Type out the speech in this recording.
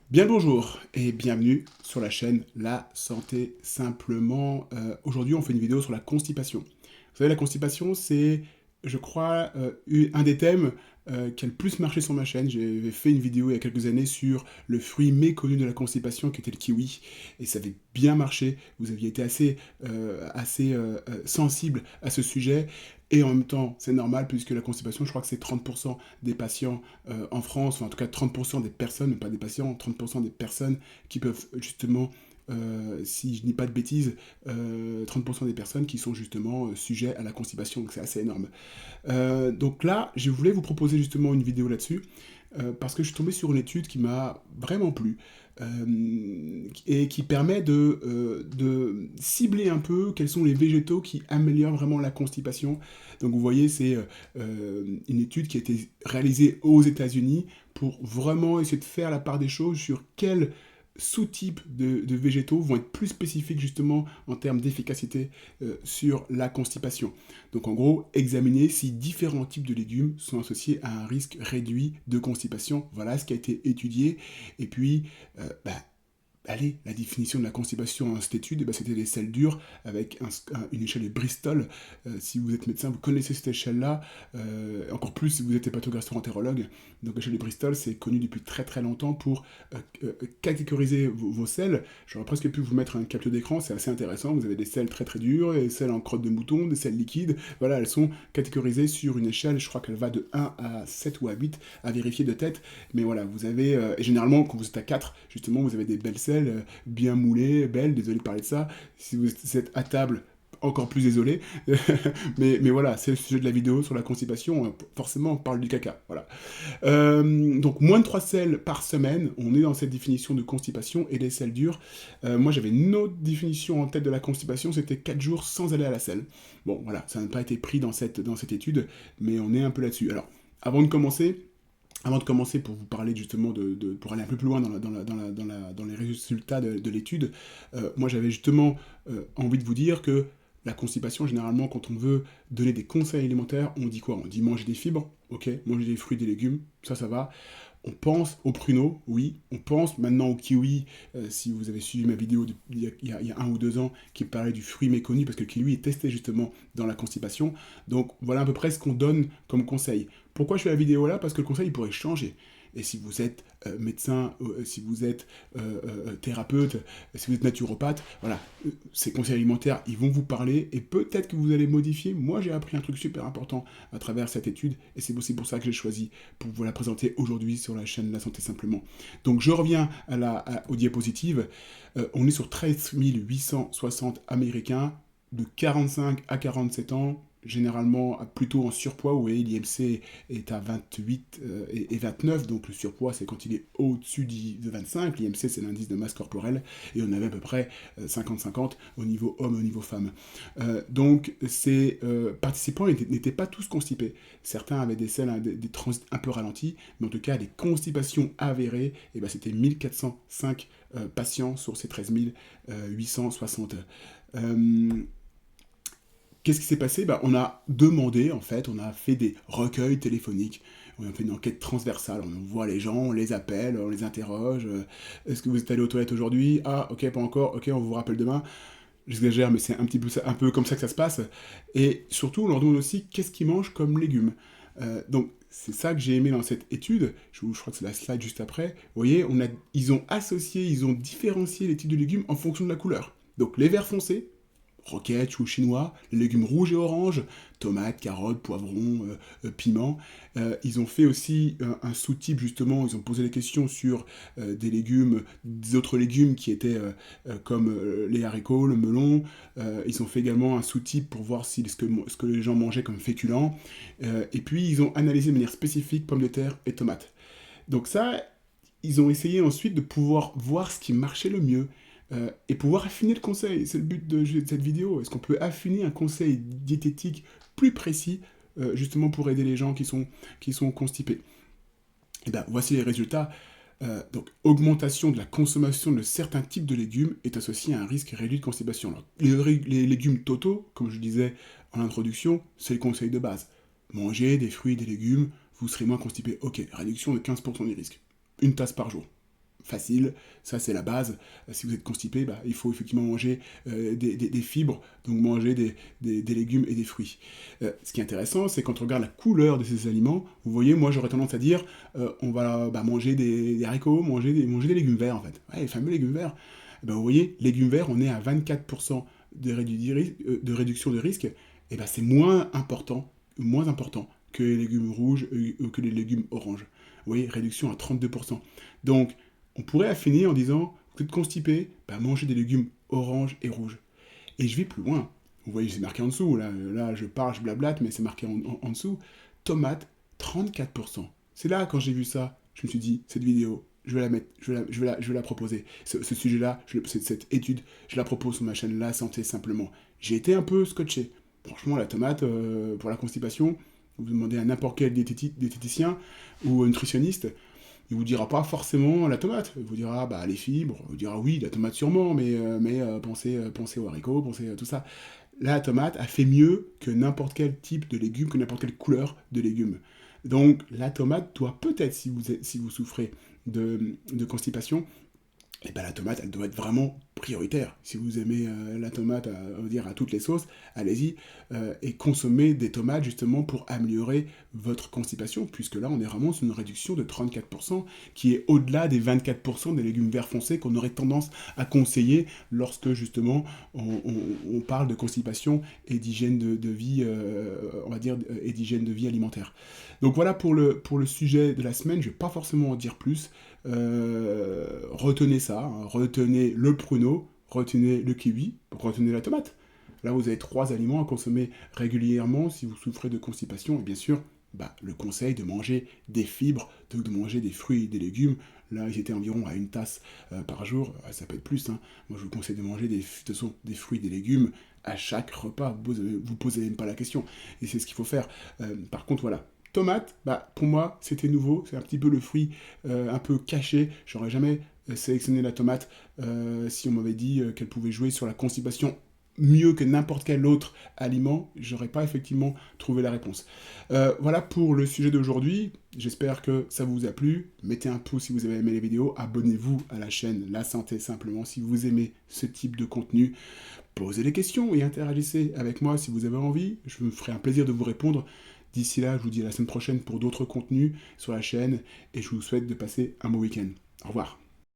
Bien le bonjour et bienvenue sur la chaîne La Santé Simplement. Aujourd'hui, on fait une vidéo sur la constipation. Vous savez, la constipation, c'est, je crois, un des thèmes qui a le plus marché sur ma chaîne. J'avais fait une vidéo il y a quelques années sur le fruit méconnu de la constipation qui était le kiwi. Et ça avait bien marché. Vous aviez été assez sensible à ce sujet. Et en même temps, c'est normal puisque la constipation, je crois que c'est 30% des patients en France, ou en tout cas 30% des personnes, pas des patients, 30% des personnes qui peuvent justement, si je dis pas de bêtises, 30% des personnes qui sont justement sujets à la constipation, donc c'est assez énorme. Donc là, je voulais vous proposer justement une vidéo là-dessus, parce que je suis tombé sur une étude qui m'a vraiment plu, et qui permet de cibler un peu quels sont les végétaux qui améliorent vraiment la constipation. Donc vous voyez, c'est une étude qui a été réalisée aux États-Unis pour vraiment essayer de faire la part des choses sur quels sous-types de végétaux vont être plus spécifiques justement en termes d'efficacité sur la constipation. Donc en gros, examiner si différents types de légumes sont associés à un risque réduit de constipation. Voilà ce qui a été étudié. Et puis, allez, la définition de la constipation dans cette étude, c'était les sels durs avec une échelle de Bristol. Si vous êtes médecin, vous connaissez cette échelle-là. Encore plus si vous êtes hépatogastroentérologue. Donc l'échelle de Bristol, c'est connu depuis très très longtemps pour catégoriser vos sels. J'aurais presque pu vous mettre un capture d'écran, c'est assez intéressant. Vous avez des sels très très durs, des sels en crotte de mouton, des sels liquides. Voilà, elles sont catégorisées sur une échelle, je crois qu'elle va de 1 à 7 ou à 8 à vérifier de tête. Mais voilà, vous avez, et généralement quand vous êtes à 4, justement, vous avez des belles selles bien moulées, belles, désolé de parler de ça. Si vous êtes à table, encore plus désolé. Mais voilà, c'est le sujet de la vidéo sur la constipation. Forcément, on parle du caca. Voilà. Donc, moins de 3 selles par semaine. On est dans cette définition de constipation et des selles dures. Moi, j'avais une autre définition en tête de la constipation. C'était 4 jours sans aller à la selle. Bon, voilà, ça n'a pas été pris dans cette étude, mais on est un peu là-dessus. Alors, avant de commencer, pour vous parler justement pour aller un peu plus loin dans les résultats de l'étude, moi j'avais justement envie de vous dire que la constipation, généralement, quand on veut donner des conseils alimentaires, on dit quoi? On dit manger des fibres, ok, manger des fruits, des légumes, ça va. On pense aux pruneaux, oui. On pense maintenant au kiwi, si vous avez suivi ma vidéo il y a 1 ou 2 ans qui parlait du fruit méconnu, parce que le kiwi est testé justement dans la constipation. Donc voilà à peu près ce qu'on donne comme conseil. Pourquoi je fais la vidéo là? Parce que le conseil il pourrait changer. Et si vous êtes médecin, si vous êtes thérapeute, si vous êtes naturopathe, voilà, ces conseils alimentaires, ils vont vous parler et peut-être que vous allez modifier. Moi, j'ai appris un truc super important à travers cette étude et c'est aussi pour ça que j'ai choisi pour vous la présenter aujourd'hui sur la chaîne La Santé Simplement. Donc, je reviens aux diapositives. On est sur 13 860 Américains de 45 à 47 ans, généralement plutôt en surpoids, où l'IMC est à 28 et 29, donc le surpoids c'est quand il est au-dessus de 25, l'IMC c'est l'indice de masse corporelle, et on avait à peu près 50-50 au niveau homme, au niveau femme. Donc ces participants n'étaient pas tous constipés, certains avaient des selles, des transits un peu ralentis, mais en tout cas des constipations avérées, et ben, c'était 1405 patients sur ces 13 860. Euh, Qu'est-ce qui s'est passé? On a demandé, en fait, on a fait des recueils téléphoniques, on a fait une enquête transversale, on voit les gens, on les appelle, on les interroge. Est-ce que vous êtes allé aux toilettes aujourd'hui? Ah, ok, pas encore, ok, on vous rappelle demain. J'exagère, mais c'est un peu comme ça que ça se passe. Et surtout, on leur demande aussi qu'est-ce qu'ils mangent comme légumes. Donc, c'est ça que j'ai aimé dans cette étude. Je crois que c'est la slide juste après. Vous voyez, ils ont différencié les types de légumes en fonction de la couleur. Donc, les verts foncés, roquettes, choux chinois, les légumes rouges et oranges, tomates, carottes, poivrons, piments. Ils ont fait aussi un sous-type justement, ils ont posé des questions sur des autres légumes qui étaient comme les haricots, le melon. Ils ont fait également un sous-type pour voir si ce que les gens mangeaient comme féculents. Et puis ils ont analysé de manière spécifique pommes de terre et tomates. Donc ça, ils ont essayé ensuite de pouvoir voir ce qui marchait le mieux et pouvoir affiner le conseil. C'est le but de cette vidéo. Est-ce qu'on peut affiner un conseil diététique plus précis justement pour aider les gens qui sont constipés? Et bien, voici les résultats. Donc, augmentation de la consommation de certains types de légumes est associée à un risque réduit de constipation. Alors, les légumes totaux, comme je disais en introduction, c'est le conseil de base. Mangez des fruits et des légumes, vous serez moins constipé. Ok, réduction de 15% du risque. Une tasse par jour. facile, ça c'est la base. Si vous êtes constipé, bah, il faut effectivement manger des fibres, donc manger des légumes et des fruits. Ce qui est intéressant, c'est quand on regarde la couleur de ces aliments, vous voyez, moi j'aurais tendance à dire, on va manger des haricots, manger des légumes verts en fait. Ouais, les fameux légumes verts. Ben, vous voyez, légumes verts, on est à 24% de réduction de risque, et ben c'est moins important que les légumes rouges ou que les légumes oranges. Vous voyez, réduction à 32%. Donc, on pourrait affiner en disant, vous êtes constipé, bah, mangez des légumes oranges et rouges. Et je vais plus loin. Vous voyez, c'est marqué en dessous. Là je parle, je blablate, mais c'est marqué en dessous. Tomates, 34%. C'est là, quand j'ai vu ça, je me suis dit, cette vidéo, je vais la mettre, je vais la proposer. Ce sujet-là, cette étude, je la propose sur ma chaîne La Santé Simplement. J'ai été un peu scotché. Franchement, la tomate, pour la constipation, vous demandez à n'importe quel diététicien ou nutritionniste, il vous dira pas forcément la tomate. Il vous dira bah, les fibres, il vous dira oui, la tomate sûrement, mais pensez aux haricots, pensez à tout ça. La tomate a fait mieux que n'importe quel type de légumes, que n'importe quelle couleur de légumes. Donc la tomate doit peut-être, si vous souffrez de constipation, et ben la tomate, elle doit être vraiment prioritaire. Si vous aimez la tomate à toutes les sauces, allez-y et consommez des tomates justement pour améliorer votre constipation, puisque là on est vraiment sur une réduction de 34% qui est au-delà des 24% des légumes verts foncés qu'on aurait tendance à conseiller lorsque justement on parle de constipation et d'hygiène de vie, on va dire, et d'hygiène de vie alimentaire. Donc voilà pour le sujet de la semaine, je ne vais pas forcément en dire plus. Retenez ça, hein, retenez le pruneau, retenez le kiwi, retenez la tomate. Là, vous avez 3 aliments à consommer régulièrement si vous souffrez de constipation. Et bien sûr, bah, le conseil de manger des fibres, de manger des fruits et des légumes. Là, ils étaient environ à 1 tasse par jour. Ça peut être plus. Hein. Moi, je vous conseille de manger de toute façon, des fruits et des légumes à chaque repas. Vous posez même pas la question. Et c'est ce qu'il faut faire. Par contre, voilà. Tomate, bah, pour moi, c'était nouveau. C'est un petit peu le fruit un peu caché. J'aurais jamais sélectionné la tomate si on m'avait dit qu'elle pouvait jouer sur la constipation mieux que n'importe quel autre aliment, j'aurais pas effectivement trouvé la réponse. Voilà pour le sujet d'aujourd'hui. J'espère que ça vous a plu. Mettez un pouce si vous avez aimé les vidéos. Abonnez-vous à la chaîne La Santé Simplement si vous aimez ce type de contenu. Posez des questions et interagissez avec moi si vous avez envie. Je me ferai un plaisir de vous répondre. D'ici là, je vous dis à la semaine prochaine pour d'autres contenus sur la chaîne et je vous souhaite de passer un bon week-end. Au revoir.